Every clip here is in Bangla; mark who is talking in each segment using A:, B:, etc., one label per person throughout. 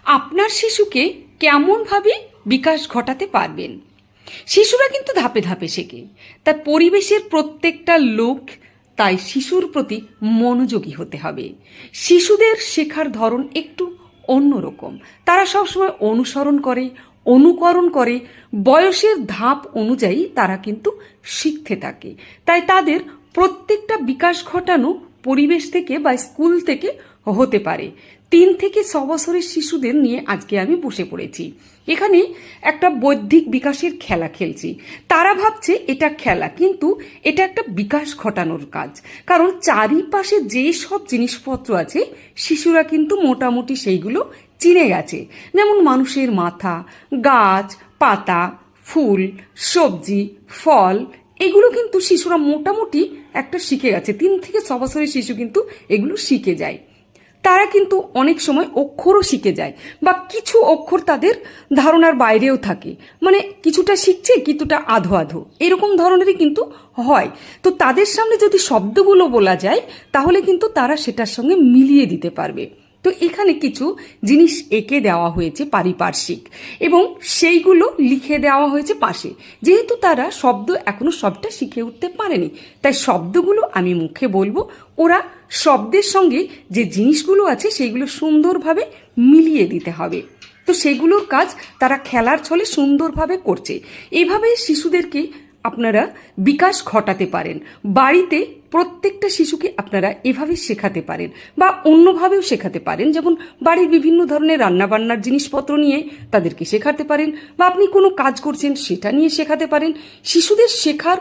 A: আপনার শিশুকে কেমনভাবে বিকাশ ঘটাতে পারবেন। শিশুরা কিন্তু ধাপে ধাপে শেখে, তাই পরিবেশের প্রত্যেকটা লোক তাই শিশুর প্রতি মনোযোগী হতে হবে। শিশুদের শেখার ধরন একটু অন্যরকম। তারা সবসময় অনুসরণ করে, অনুকরণ করে, বয়সের ধাপ অনুযায়ী তারা কিন্তু শিখতে থাকে। তাই তাদের প্রত্যেকটা বিকাশ ঘটানো পরিবেশ থেকে বা স্কুল থেকে হতে পারে। 3 থেকে 6 বছরের শিশুদের নিয়ে আজকে আমি বসে পড়েছি। এখানে একটা বৌদ্ধিক বিকাশের খেলা খেলছি। তারা ভাবছে এটা খেলা, কিন্তু এটা একটা বিকাশ ঘটানোর কাজ। কারণ চারিপাশে যে সব জিনিসপত্র আছে শিশুরা কিন্তু মোটামুটি সেইগুলো চিনে গেছে। যেমন মানুষের মাথা, গাছ, পাতা, ফুল, সবজি, ফল, এগুলো কিন্তু শিশুরা মোটামুটি একটা শিখে গেছে। 3 থেকে 6 বছরের শিশু কিন্তু এগুলো শিখে যায়। তারা কিন্তু অনেক সময় অক্ষরও শিখে যায়, বা কিছু অক্ষর তাদের ধারণার বাইরেও থাকে, মানে কিছুটা শিখছে কিছুটা আধো আধো, এরকম ধরনেরই কিন্তু হয়। তো তাদের সামনে যদি শব্দগুলো বলা যায় তাহলে কিন্তু তারা সেটার সঙ্গে মিলিয়ে দিতে পারবে। তো এখানে কিছু জিনিস এঁকে দেওয়া হয়েছে পারিপার্শ্বিক, এবং সেইগুলো লিখে দেওয়া হয়েছে পাশে। যেহেতু তারা শব্দ এখনো সবটা শিখে উঠতে পারেনি, তাই শব্দগুলো আমি মুখে বলবো, ওরা শব্দের সঙ্গে যে জিনিসগুলো আছে সেইগুলো সুন্দরভাবে মিলিয়ে দিতে হবে। তো সেগুলোর কাজ তারা খেলার ছলে সুন্দরভাবে করছে। এভাবে শিশুদেরকে আপনারা বিকাশ ঘটাতে পারেন। বাড়িতে প্রত্যেকটা শিশুকে আপনারা এভাবে শেখাতে পারেন, বা অন্যভাবেও শেখাতে পারেন। যেমন বাড়ির বিভিন্ন ধরনের রান্নাবান্নার জিনিসপত্র নিয়ে তাদেরকে শেখাতে পারেন, বা আপনি কোনো কাজ করছেন সেটা নিয়ে শেখাতে পারেন। শিশুদের শেখার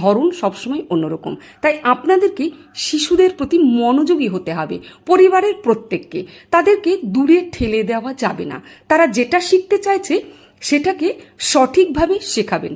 A: ধরন সবসময় অন্যরকম, তাই আপনাদেরকে শিশুদের প্রতি মনোযোগী হতে হবে। পরিবারের প্রত্যেককে তাদেরকে দূরে ঠেলে দেওয়া যাবে না। তারা যেটা শিখতে চাইছে সেটাকে সঠিকভাবে শেখাবেন।